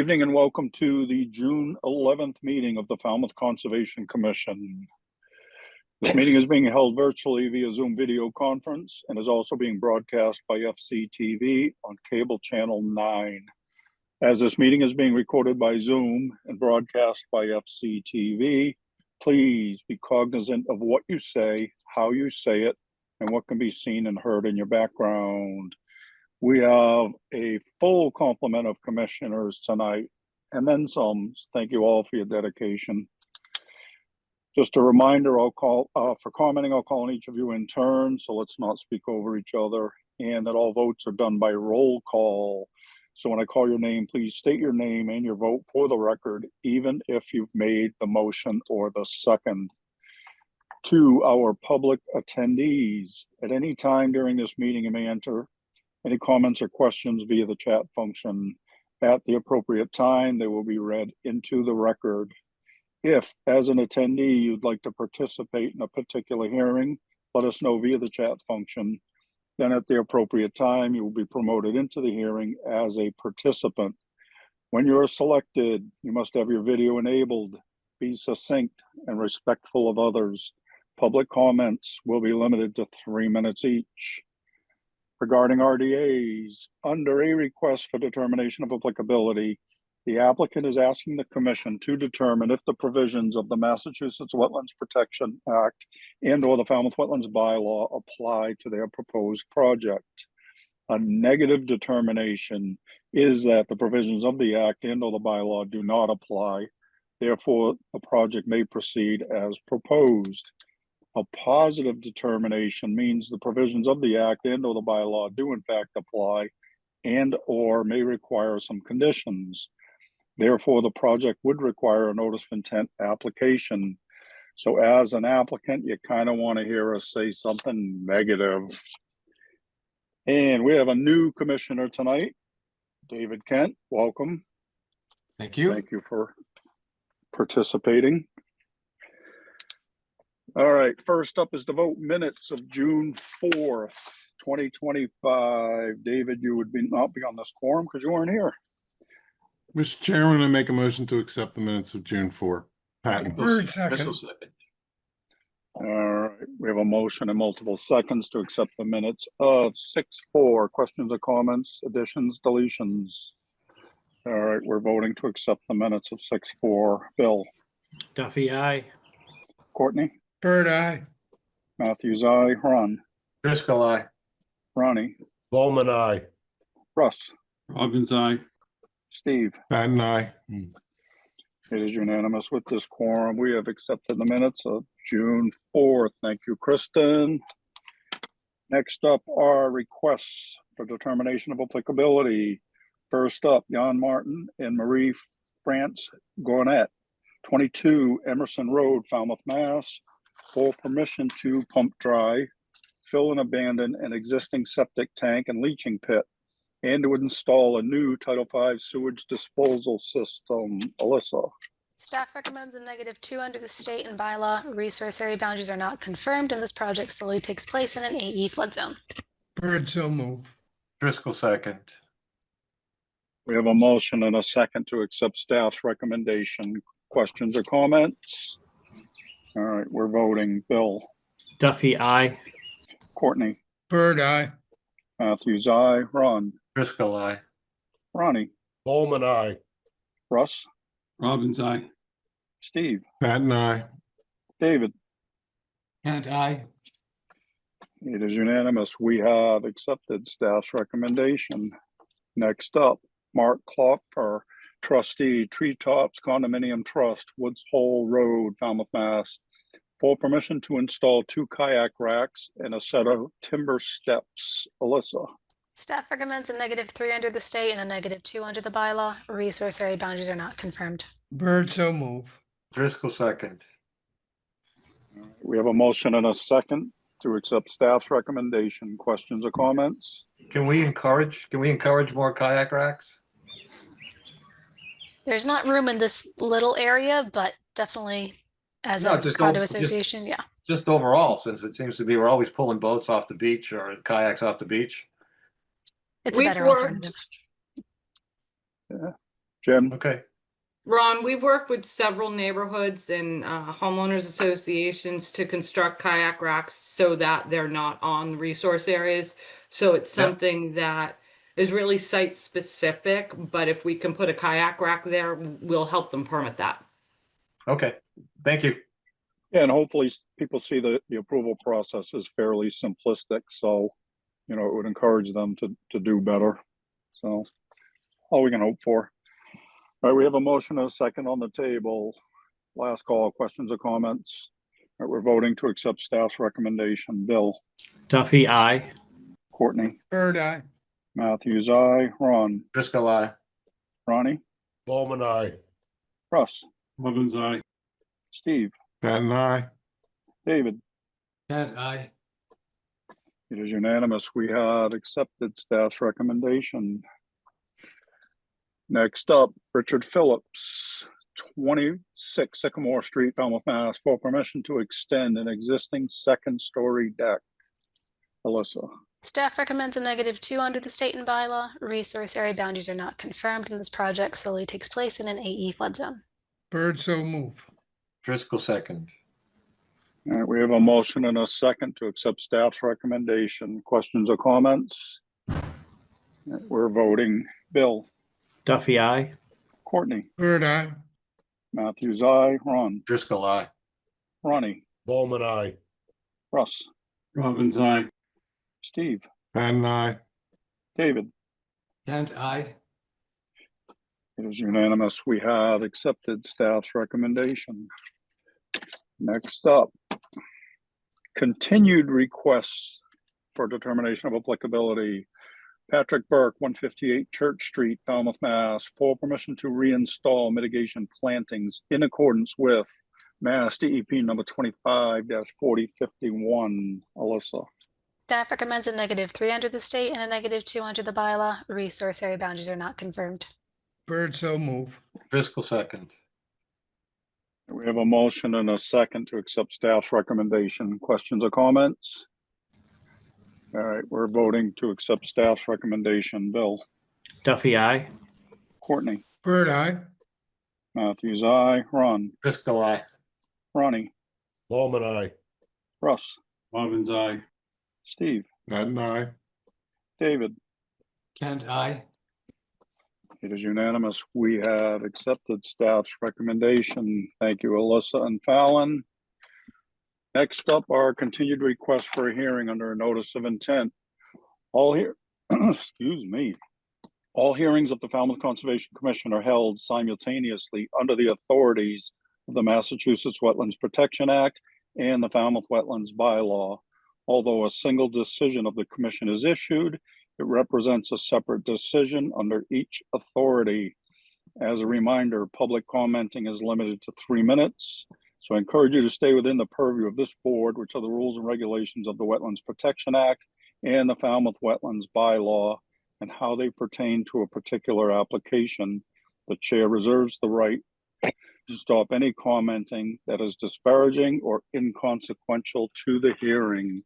evening and welcome to the June 11th meeting of the Falmouth Conservation Commission. This meeting is being held virtually via Zoom video conference and is also being broadcast by FCTV on cable channel 9. As this meeting is being recorded by Zoom and broadcast by FCTV, please be cognizant of what you say, how you say it, and what can be seen and heard in your background. We have a full complement of commissioners tonight, and then some. Thank you all for your dedication. Just a reminder, I'll call for commenting, I'll call on each of you in turn, so let's not speak over each other, and that all votes are done by roll call. So when I call your name, please state your name and your vote for the record, even if you've made the motion or the second. To our public attendees, at any time during this meeting, you may enter any comments or questions via the chat function. At the appropriate time, they will be read into the record. If, as an attendee, you'd like to participate in a particular hearing, let us know via the chat function. Then at the appropriate time, you will be promoted into the hearing as a participant. When you're selected, you must have your video enabled, be succinct and respectful of others. Public comments will be limited to 3 minutes each. Regarding RDAs, under a request for determination of applicability, the applicant is asking the Commission to determine if the provisions of the Massachusetts Wetlands Protection Act and/or the Falmouth Wetlands Bylaw apply to their proposed project. A negative determination is that the provisions of the Act and/or the bylaw do not apply. Therefore, the project may proceed as proposed. A positive determination means the provisions of the Act and/or the bylaw do in fact apply and/or may require some conditions. Therefore, the project would require a notice of intent application. So as an applicant, you kind of want to hear us say something negative. And we have a new commissioner tonight, David Kent. Welcome. Thank you. Thank you for participating. All right, first up is the vote minutes of June 4th, 2025. David, you would not be on this quorum because you weren't here. Mr. Chairman, I make a motion to accept the minutes of June 4. Patton. Second. All right, we have a motion and multiple seconds to accept the minutes of 6-4. Questions or comments, additions, deletions? All right, we're voting to accept the minutes of 6-4. Bill? Duffy, aye. Courtney? Bird, aye. Matthews, aye. Ron? Driscoll, aye. Ronnie? Bowman, aye. Russ? Robbins, aye. Steve? Patton, aye. It is unanimous with this quorum. We have accepted the minutes of June 4th. Thank you, Kristen. Next up are requests for determination of applicability. First up, Jan Martin and Marie France Gornet, 22 Emerson Road, Falmouth, Mass, for permission to pump dry, fill and abandon an existing septic tank and leaching pit, and to install a new Title V sewage disposal system. Alyssa? Staff recommends a -2 under the state and bylaw. Resource area boundaries are not confirmed, and this project solely takes place in an AE flood zone. Bird, so move. Driscoll, second. We have a motion and a second to accept staff's recommendation. Questions or comments? All right, we're voting. Bill? Duffy, aye. Courtney? Bird, aye. Matthews, aye. Ron? Driscoll, aye. Ronnie? Bowman, aye. Russ? Robbins, aye. Steve? Patton, aye. David? Kent, aye. It is unanimous. We have accepted staff's recommendation. Next up, Mark Klopfer, trustee, Treetops Condominium Trust, Woods Hole Road, Falmouth, Mass, for permission to install 2 kayak racks and a set of timber steps. Alyssa? Staff recommends a -3 under the state and a -2 under the bylaw. Resource area boundaries are not confirmed. Bird, so move. Driscoll, second. We have a motion and a second to accept staff's recommendation. Questions or comments? Can we encourage more kayak racks? There's not room in this little area, but definitely as No, a just condo don't- association, yeah. Just overall, since it seems to be we're always pulling boats off the beach or kayaks off the beach. It's a better alternative. Yeah. Jen? Okay, Ron, we've worked with several neighborhoods and homeowners associations to construct kayak racks so that they're not on the resource areas. So it's Yeah. something that is really site specific, but if we can put a kayak rack there, we'll help them permit that. okay, thank you. Yeah, and hopefully people see the approval process is fairly simplistic, so, you know, it would encourage them to do better. So, all we can hope for. All right, we have a motion and a second on the table. Last call, questions or comments? All right, we're voting to accept staff's recommendation. Bill? Duffy, aye. Courtney? Bird, aye. Matthews, aye. Ron? Driscoll, aye. Ronnie? Bowman, aye. Russ? Robbins, aye. Steve? Patton, aye. David? Kent, aye. It is unanimous. We have accepted staff's recommendation. Next up, Richard Phillips, 26 Sycamore Street, Falmouth, Mass, for permission to extend an existing second-story deck. Alyssa? Staff recommends a -2 under the state and bylaw. Resource area boundaries are not confirmed, and this project solely takes place in an AE flood zone. Bird, so move. Driscoll, second. All right, we have a motion and a second to accept staff's recommendation. Questions or comments? All right, we're voting. Bill? Duffy, aye. Courtney? Bird, aye. Matthews, aye. Ron? Driscoll, aye. Ronnie? Bowman, aye. Russ? Robbins, aye. Steve? Patton, aye. David? Kent, aye. It is unanimous. We have accepted staff's recommendation. Next up, continued requests for determination of applicability. Patrick Burke, 158 Church Street, Falmouth, Mass, for permission to reinstall mitigation plantings in accordance with Mass DEP number 25-4051. Alyssa? Staff recommends a -3 under the state and a -2 under the bylaw. Resource area boundaries are not confirmed. Bird, so move. Driscoll, second. We have a motion and a second to accept staff's recommendation. Questions or comments? All right, we're voting to accept staff's recommendation. Bill? Duffy, aye. Courtney? Bird, aye. Matthews, aye. Ron? Driscoll, aye. Ronnie? Bowman, aye. Russ? Robbins, aye. Steve? Patton, aye. David? Kent, aye. It is unanimous. We have accepted staff's recommendation. Thank you, Alyssa and Fallon. Next up, our continued request for a hearing under a notice of intent. All here, excuse me. All hearings of the Falmouth Conservation Commission are held simultaneously under the authorities of the Massachusetts Wetlands Protection Act and the Falmouth Wetlands Bylaw. Although a single decision of the commission is issued, it represents a separate decision under each authority. As a reminder, public commenting is limited to 3 minutes. So I encourage you to stay within the purview of this board, which are the rules and regulations of the Wetlands Protection Act and the Falmouth Wetlands Bylaw and how they pertain to a particular application. The chair reserves the right to stop any commenting that is disparaging or inconsequential to the hearing.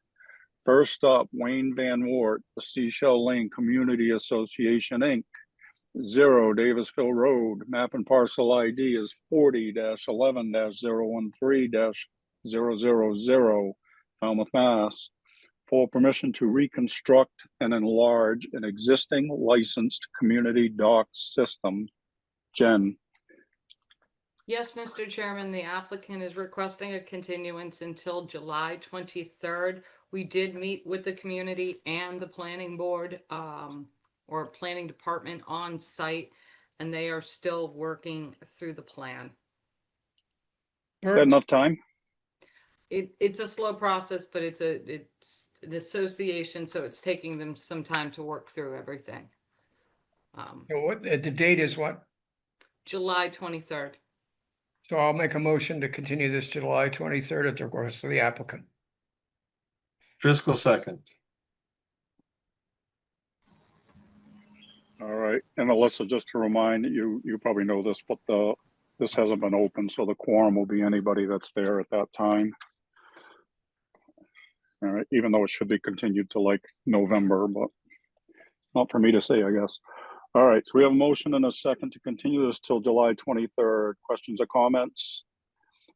First up, Wayne Van Wart, the Seashell Lane Community Association, Inc. 0 Davisville Road, map and parcel ID is 40-11-013-000, Falmouth, Mass, for permission to reconstruct and enlarge an existing licensed community dock system. Jen? Yes, Mr. Chairman, the applicant is requesting a continuance until July 23rd. We did meet with the community and the planning board or planning department on site, and they are still working through the plan. Is that enough time? It's a slow process, but it's an association, so it's taking them some time to work through everything. So what, the date is what? July 23rd. So I'll make a motion to continue this to July 23rd at the request of the applicant. Driscoll, second. All right, and Alyssa, just to remind you, you probably know this, but this hasn't been open, so the quorum will be anybody that's there at that time. All right, even though it should be continued to like November, but not for me to say, I guess. All right, so we have a motion and a second to continue this till July 23rd. Questions or comments?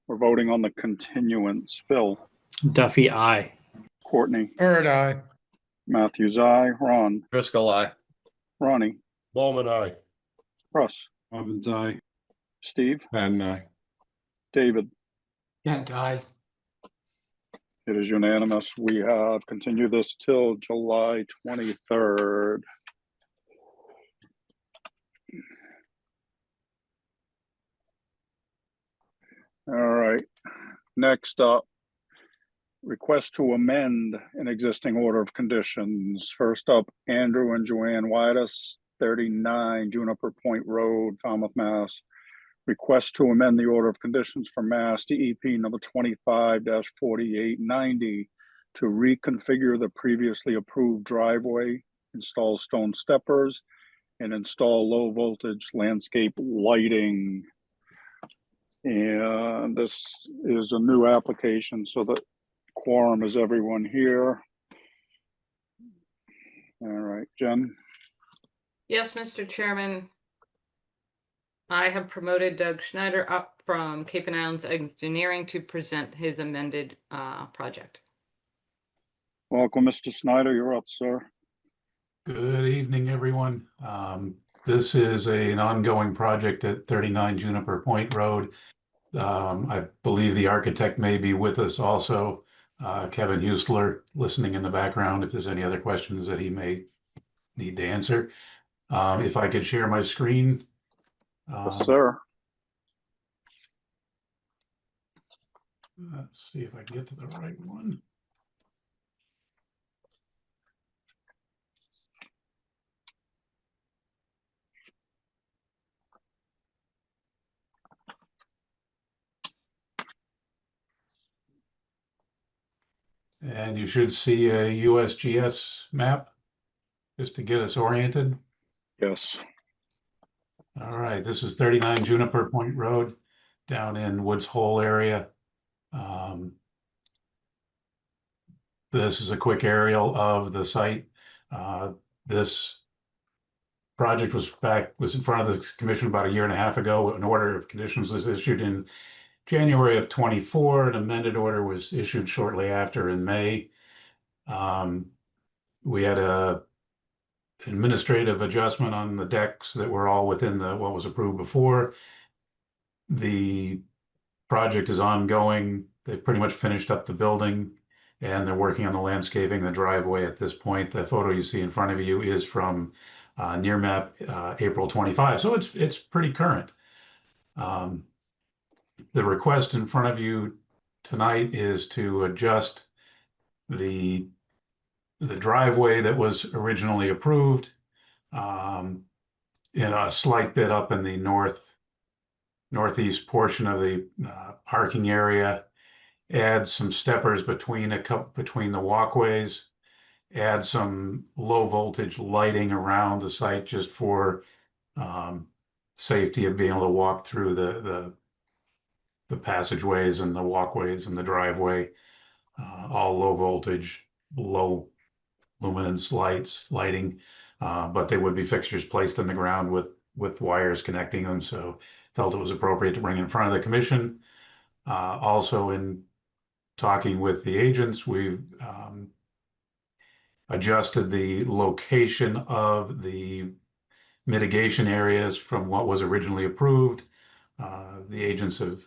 We're voting on the continuance. Phil, Duffy, I. Courtney, Bird, aye. Matthews, aye. Ron, Driscoll, aye. Ronnie, Bowman, I. Russ, Robbins, aye. Steve, Madden, aye. David. Kent, aye. It is unanimous. We have continued this till July 23rd. All right, next up, request to amend an existing order of conditions. First up, Andrew and Joanne Whitus, 39 Juniper Point Road, Falmouth, Mass. Request to amend the order of conditions for Mass DEP number 25-4890 to reconfigure the previously approved driveway, install stone steppers, and install low voltage landscape lighting. And this is a new application, so the quorum is everyone here. All right, Jen. Yes, Mr. Chairman. I have promoted Doug Schneider up from Cape and Islands Engineering to present his amended project. Welcome, Mr. Snyder. You're up, sir. Good evening, everyone. This is an ongoing project at 39 Juniper Point Road. I believe the architect may be with us also, Kevin Husler, listening in the background if there's any other questions that he may need to answer. If I could share my screen. Yes, sir. Let's see if I can get to the right one. And you should see a USGS map just to get us oriented. Yes. All right, this is 39 Juniper Point Road down in Woods Hole area. This is a quick aerial of the site. This project was in front of the commission about a year and a half ago. An order of conditions was issued in January of 24. An amended order was issued shortly after in May. We had a administrative adjustment on the decks that were all within what was approved before. The project is ongoing. They've pretty much finished up the building and they're working on the landscaping, the driveway at this point. The photo you see in front of you is from near map April 25. So it's pretty current. The request in front of you tonight is to adjust the driveway that was originally approved in a slight bit up in the northeast portion of the parking area, add some steppers between the walkways, add some low voltage lighting around the site just for safety of being able to walk through the passageways and the walkways and the driveway, all low voltage, low luminance lighting, but they would be fixtures placed in the ground with wires connecting them. So felt it was appropriate to bring in front of the commission. Also in talking with the agents, we've adjusted the location of the mitigation areas from what was originally approved. The agents have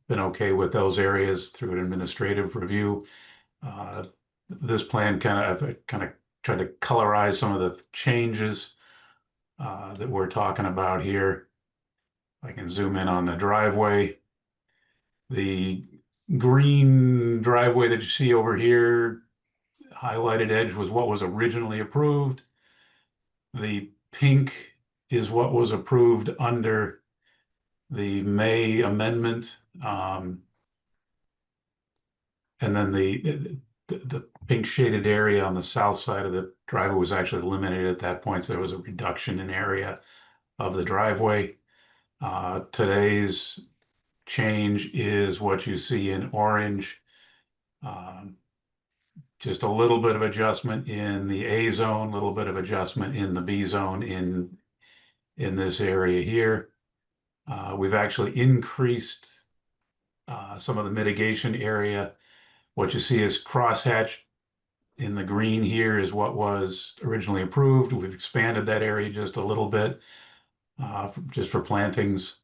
been okay with those areas through an administrative review. This plan kind of tried to colorize some of the changes that we're talking about here. I can zoom in on the driveway. The green driveway that you see over here, highlighted edge, was what was originally approved. The pink is what was approved under the May amendment. And then the pink shaded area on the south side of the driveway was actually eliminated at that point. So there was a reduction in area of the driveway. Today's change is what you see in orange. Just a little bit of adjustment in the A zone, a little bit of adjustment in the B zone in in this area here. We've actually increased some of the mitigation area. What you see is crosshatched in the green here is what was originally approved. We've expanded that area just a little bit, just for plantings.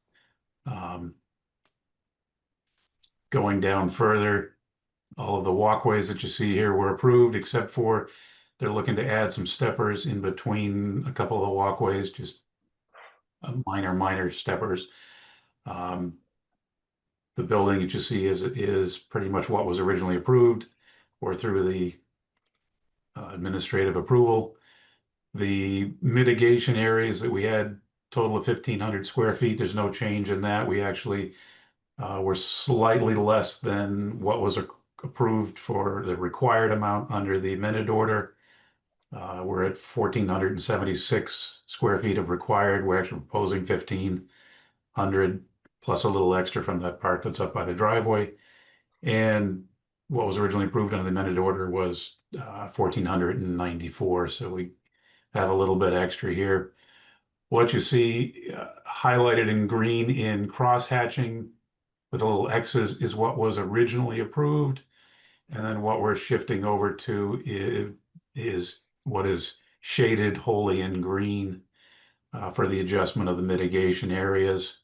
Going down further, all of the walkways that you see here were approved, except for they're looking to add some steppers in between a couple of the walkways, just minor steppers. The building that you see is pretty much what was originally approved or through the administrative approval. The mitigation areas that we had, total of 1,500 square feet, there's no change in that. We actually were slightly less than what was approved for the required amount under the amended order. We're at 1,476 square feet of required. We're actually proposing 1,500 plus a little extra from that part that's up by the driveway. And what was originally approved under the amended order was 1,494. So we have a little bit extra here. What you see highlighted in green in cross-hatching with a little X's is what was originally approved. And then what we're shifting over to is what is shaded wholly in green for the adjustment of the mitigation areas.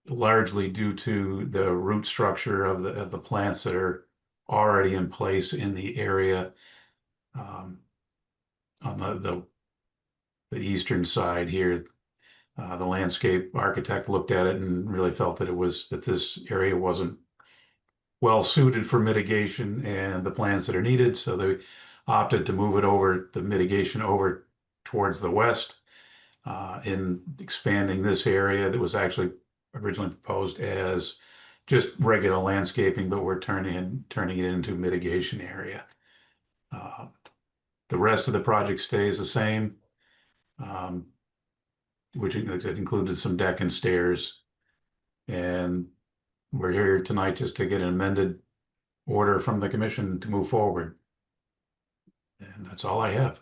Largely due to the root structure of the plants that are already in place in the area on the eastern side here. The landscape architect looked at it and really felt that this area wasn't well suited for mitigation and the plants that are needed, so they opted to move the mitigation over towards the west in expanding this area that was actually originally proposed as just regular landscaping, but we're turning it into mitigation area. The rest of the project stays the same, which included some deck and stairs. And we're here tonight just to get an amended order from the commission to move forward. And that's all I have.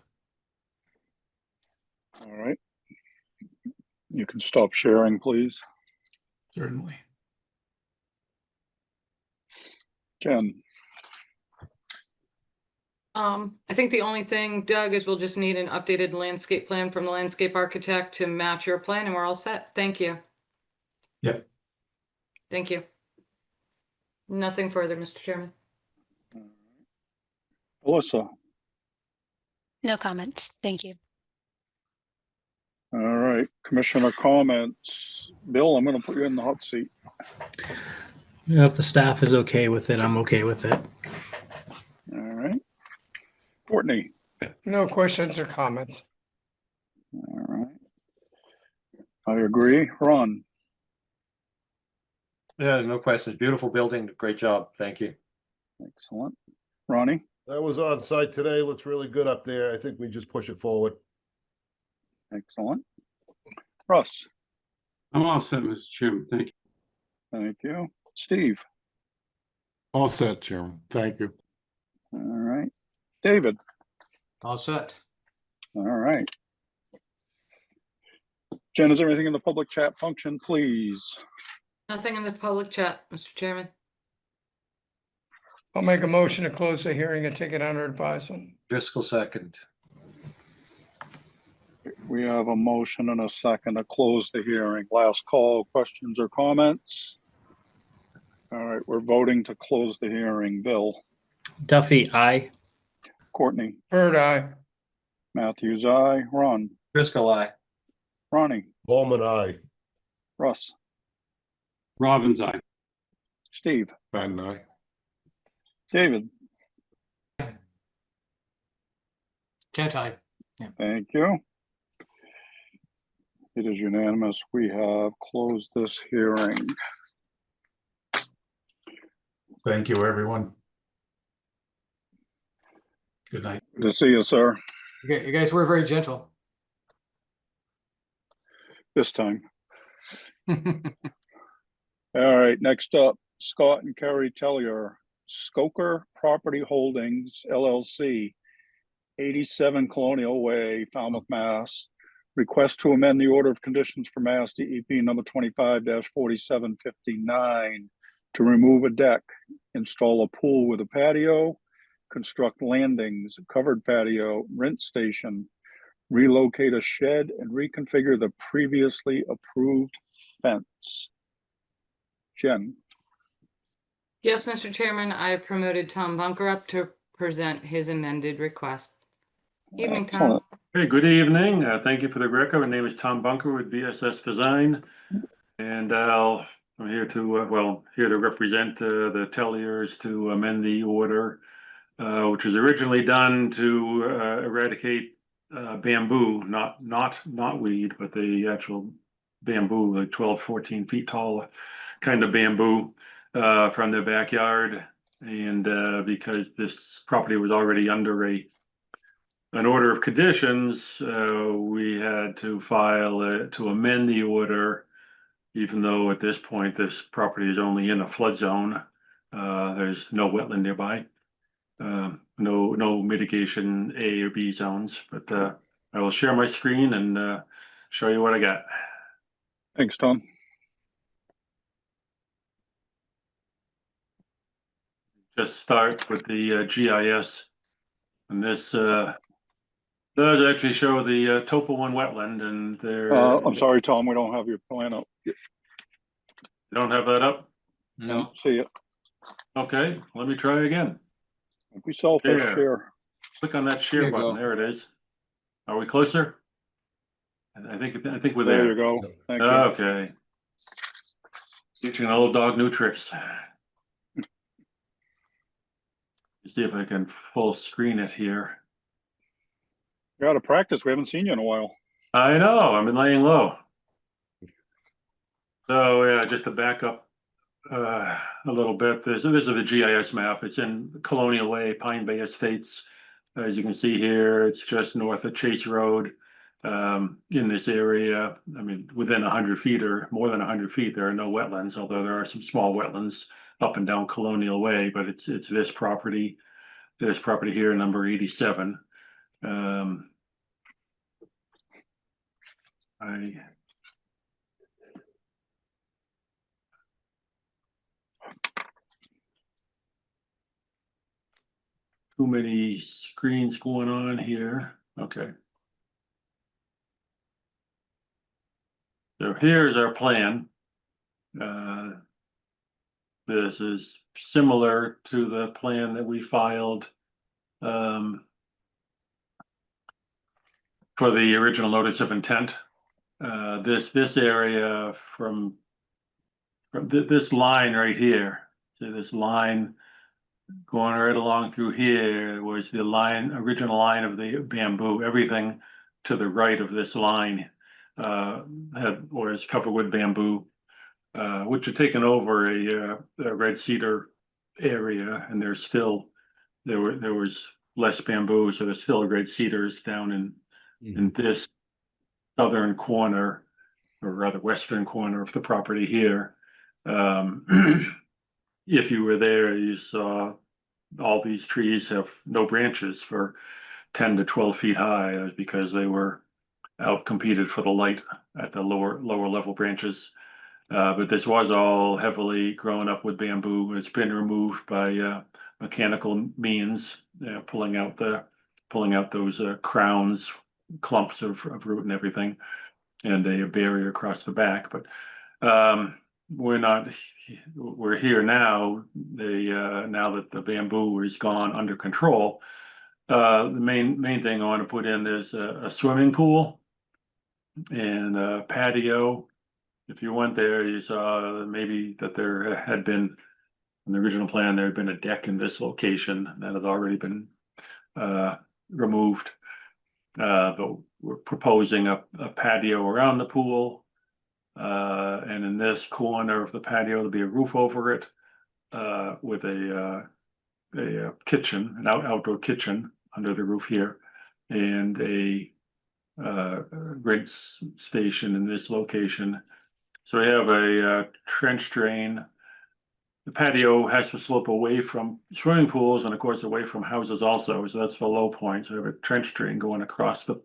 All right. You can stop sharing, please. Certainly. Jen, I think the only thing, Doug, is we'll just need an updated landscape plan from the landscape architect to match your plan, and we're all set. Thank you. Yep. Thank you. Nothing further, Mr. Chairman. Alyssa. No comments. Thank you. All right, commissioner comments. Bill, I'm going to put you in the hot seat. If the staff is okay with it, I'm okay with it. All right. Courtney. No questions or comments. All right. I agree. Ron. Yeah, no questions. Beautiful building. Great job. Thank you. Excellent. Ronnie. I was on site today. Looks really good up there. I think we just push it forward. Excellent. Russ. I'm all set, Mr. Chairman. Thank you. Thank you. Steve. All set, Chairman. Thank you. All right. David. All set. All right. Jen, is there anything in the public chat function, please? Nothing in the public chat, Mr. Chairman. I'll make a motion to close the hearing and take it under advisement. Driscoll second. We have a motion and a second to close the hearing. Last call, questions or comments? All right, we're voting to close the hearing. Bill. Duffy, aye. Courtney. Bird eye. Matthews, aye. Ron. Driscoll, aye. Ronnie. Bowman, aye. Russ. Robbins, aye. Steve. Van Nuy. David. Kent, aye. Thank you. It is unanimous. We have closed this hearing. Thank you, everyone. Good night. Good to see you, sir. You guys were very gentle. This time. All right, next up, Scott and Carrie Tellier, Skoker Property Holdings, LLC, 87 Colonial Way, Falmouth, Mass. Request to amend the order of conditions for Mass DEP number 25-4759 to remove a deck, install a pool with a patio, construct landings, covered patio, rent station, relocate a shed, and reconfigure the previously approved fence. Jen, Yes, Mr. Chairman, I have promoted Tom Bunker up to present his amended request. Evening, Tom. excellent. Hey, good evening. Thank you for the record. My name is Tom Bunker with BSS Design. And I'm here to, here to represent the Telliers to amend the order, which was originally done to eradicate bamboo, not weed, but the actual bamboo, like 12, 14 feet tall kind of bamboo from their backyard. And because this property was already under an order of conditions, we had to file to amend the order, even though at this point this property is only in a flood zone. There's no wetland nearby, no mitigation A or B zones, but I will share my screen and show you what I got. Thanks, Tom. Just start with the GIS, and this does actually show the Topo 1 wetland, and there. I'm sorry, Tom, we don't have your plan up. You don't have that up? No, See it. Okay, let me try again. We selfish There. share. Click on that There share you button. go. There it is. Are we closer? I think we're There there. you go. Thank you. Okay. Teaching an old dog new tricks. See if I can full screen it here. You're out of practice. We haven't seen you in a while. I know, I've been laying low. So yeah, just to back up a little bit, this is the GIS map. It's in Colonial Way, Pine Bay Estates. As you can see here, it's just north of Chase Road. In this area, I mean, within 100 feet or more than 100 feet, there are no wetlands, although there are some small wetlands up and down Colonial Way, but it's this property here, number 87. Too many screens going on here. Okay. So here's our plan. This is similar to the plan that we filed for the original notice of intent. This area from this line right here, so this line going right along through here was the original line of the bamboo. Everything to the right of this line was covered with bamboo, which had taken over a red cedar area, and there was less bamboo, so there's still red cedars down in this southern corner, or rather western corner of the property here. If you were there, you saw all these trees have no branches for 10 to 12 feet high, because they were outcompeted for the light at the lower level branches. But this was all heavily grown up with bamboo. It's been removed by mechanical means, pulling out those crowns, clumps of root and everything, and a barrier across the back. But we're here now. Now that the bamboo is gone under control, the main thing I want to put in, there's a swimming pool and a patio. If you went there, you saw maybe that there had been, in the original plan, there had been a deck in this location that had already been removed. But we're proposing a patio around the pool. And in this corner of the patio, there'll be a roof over it with a kitchen, an outdoor kitchen under the roof here, and a grid station in this location. So we have a trench drain. The patio has to slope away from swimming pools and, of course, away from houses also. So that's the low point. So we have a trench drain going across the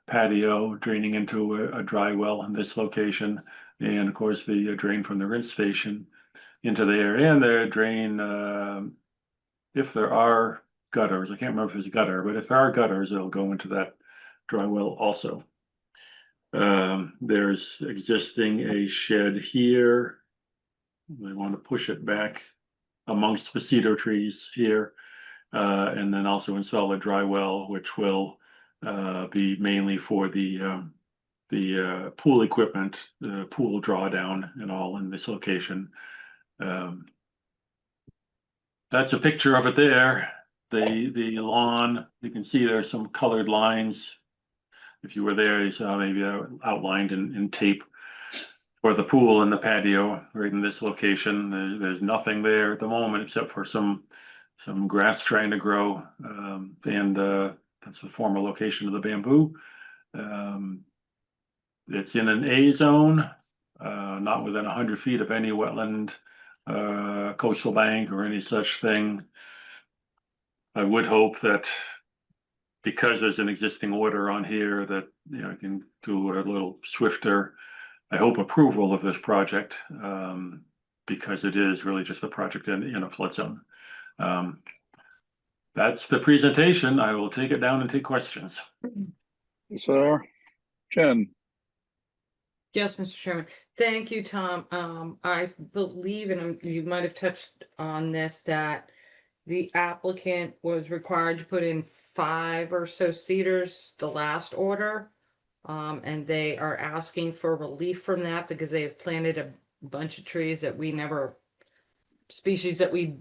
patio draining into a dry well in this location. And of course, the drain from the rinse station into there, and the drain, if there are gutters, I can't remember if there's a gutter, but if there are gutters, it'll go into that dry well also. There's existing a shed here. We want to push it back amongst the cedar trees here, and then also install a dry well, which will be mainly for the pool equipment, the pool drawdown and all in this location. That's a picture of it there. The lawn, you can see there's some colored lines. If you were there, you saw maybe outlined in tape for the pool and the patio right in this location. There's nothing there at the moment except for some grass trying to grow. And that's the former location of the bamboo. It's in an A zone, not within 100 feet of any wetland, coastal bank or any such thing. I would hope that because there's an existing order on here that, you know, I can do a little swifter, I hope, approval of this project, because it is really just a project in a flood zone. That's the presentation. I will take it down and take questions. Sir, Jen. Yes, Mr. Chairman. Thank you, Tom. I believe, and you might have touched on this, that the applicant was required to put in 5 or so cedars, the last order. And they are asking for relief from that because they have planted a bunch of trees that species that we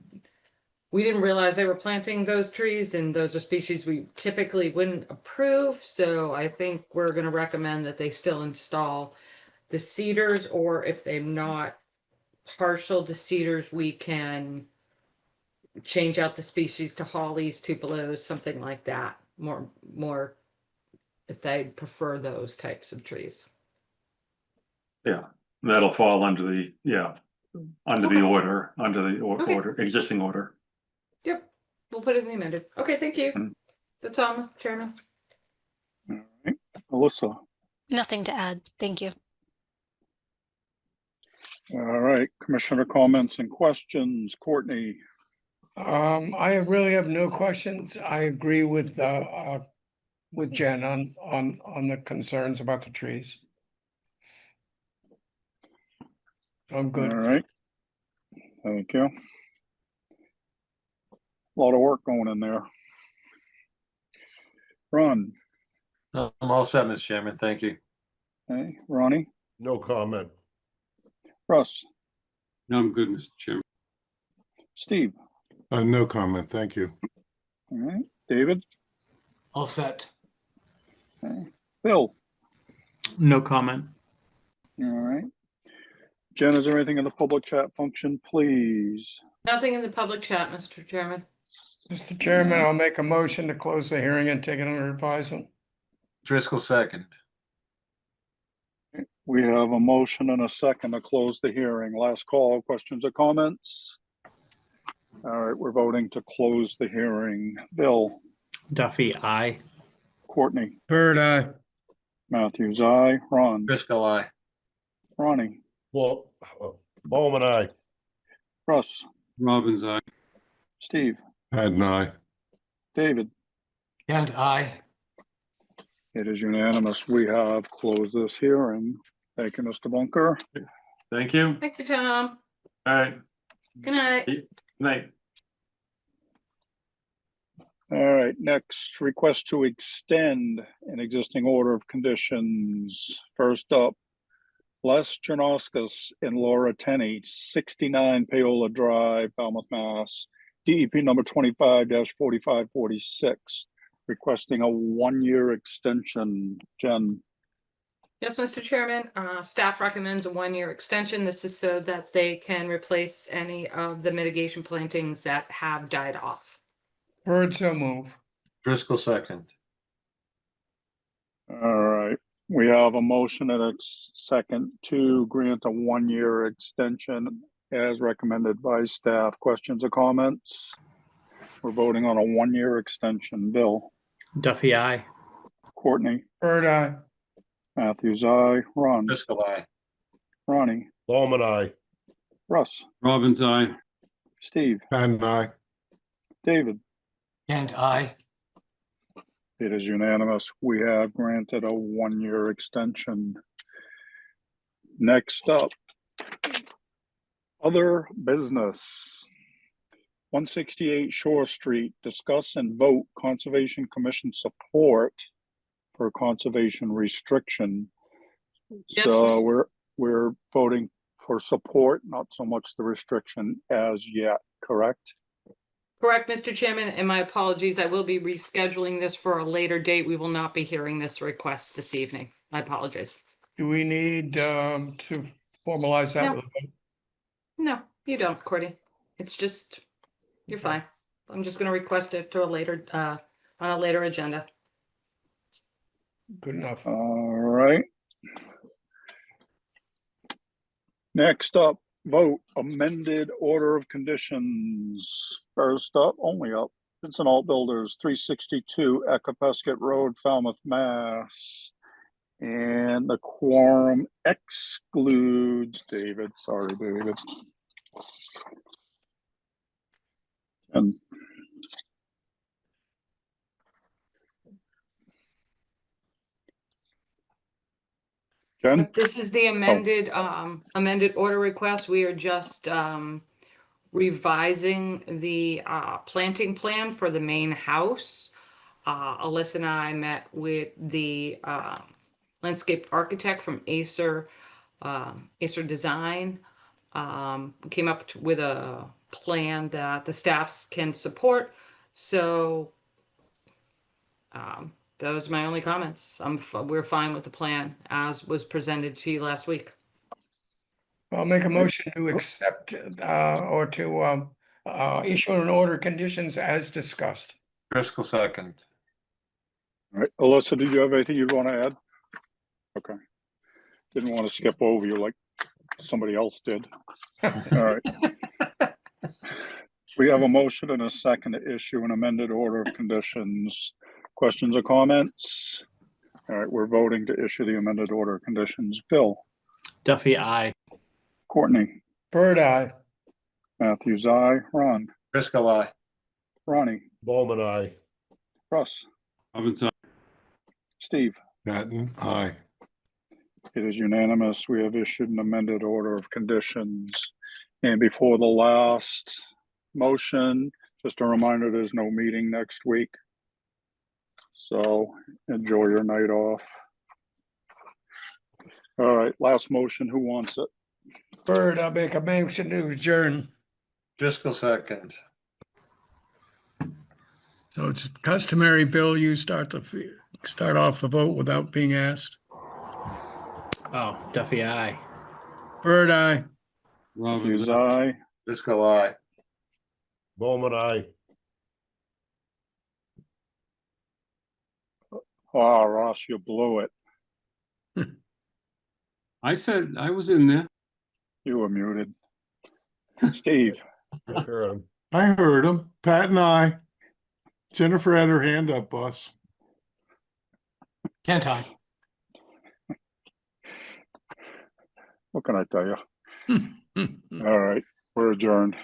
didn't realize they were planting those trees, and those are species we typically wouldn't approve. So I think we're going to recommend that they still install the cedars, or if they're not partial to cedars, we can change out the species to hollies, tupelos, something like that. More if they prefer those types of trees. Yeah, that'll fall under the, under Okay. the order, Okay. order, existing order. Yep, we'll put it in the amended. Okay, thank you. Mm. That's all, Mr. Chairman. All right, Alyssa. Nothing to add. Thank you. All right, commissioner comments and questions. Courtney. I really have no questions. I agree with Jen on the concerns about the trees. I'm All good. right. Thank you. A lot of work going in there. Ron. I'm all set, Mr. Chairman. Thank you. Okay, Ronnie. No comment. Russ. No, I'm good, Mr. Chairman. Steve. No comment, thank you. All right, David. All set. Okay. Bill. No comment. All right. Jen, is there anything in the public chat function, please? Nothing in the public chat, Mr. Chairman. Mr. Chairman, I'll make a motion to close the hearing and take it under advisement. Driscoll second. We have a motion and a second to close the hearing. Last call, questions or comments? All right, we're voting to close the hearing. Bill. Duffy, aye. Courtney. Bird, aye. Matthews, aye. Ron. Driscoll, aye. Ronnie. Well, Bowman, aye. Russ. Robbins, aye. Steve. Had an eye. David. And I. It is unanimous. We have closed this hearing. Thank you, Mr. Bunker. Thank you. Thank you, Tom. All right, Good night. good night. All right, next, request to extend an existing order of conditions. First up, Les Janoskis and Laura Tenney, 69 Paola Drive, Falmouth, Mass. DEP number 25-4546, requesting a 1-year extension. Jen. Yes, Mr. Chairman, staff recommends a 1-year extension. This is so that they can replace any of the mitigation plantings that have died off. Bird, so move. Driscoll second. All right, we have a motion and a second to grant a 1-year extension as recommended by staff. Questions or comments? We're voting on a 1-year extension. Bill. Duffy, aye. Courtney, Bird eye. Matthews, aye. Ron, Driscoll, aye. Ronnie, Bowman, aye. Russ, Robbins, aye. Steve, Patton, aye. David. Kent, I. It is unanimous. We have granted a 1-year extension. Next up, other business. 168 Shore Street, discuss and vote Conservation Commission support for conservation restriction. Yes, So Mr. we're voting for support, not so much the restriction as yet, correct? Correct, Mr. Chairman, and my apologies. I will be rescheduling this for a later date. We will not be hearing this request this evening. I apologize. Do we need to formalize that? No. with a vote? No, you don't, Courtney. It's just, you're fine. I'm just gonna request it to a later, on a later agenda. Good enough. All right. Next up, vote amended order of conditions. First up, only up, Vincent Alt Builders, 362 Ecopesket Road, Falmouth, Mass. And the quorum excludes David. Sorry, David. And Jen? This is the amended, amended order request. We are just, revising the, planting plan for the main house. Alyssa and I met with the, landscape architect from Acer Design. Came up with a plan that the staffs can support. So those are my only comments. We're fine with the plan as was presented to you last week. I'll make a motion to accept or to issue an order conditions as discussed. Driscoll, second. All right, Alyssa, did you have anything you'd want to add? Okay. Didn't want to skip over you like somebody else did. All right. We have a motion and a second to issue an amended order of conditions. Questions or comments? All right, we're voting to issue the amended order of conditions. Bill, Duffy, aye. Courtney, Bird eye. Matthews, aye. Ron, Driscoll, aye. Ronnie, Bowman, aye. Russ, Robbins, aye. Steve. Patton, aye. It is unanimous. We have issued an amended order of conditions. And before the last motion, just a reminder, there's no meeting next week. So enjoy your night off. All right, last motion. Who wants it? Bird, I'll make a motion to adjourn. Driscoll, second. So it's customary, Bill, you start off the vote without being asked. Oh, Duffy, aye. Bird eye. Robbins, Matthews, aye. aye. Driscoll, aye. Bowman, aye. Oh, Ross, you blew it. I said I was in there. You were muted. Steve, I heard him. I heard him. Patton, aye. Jennifer had her hand up, boss. Kent, I. what can I tell you? All right, we're adjourned.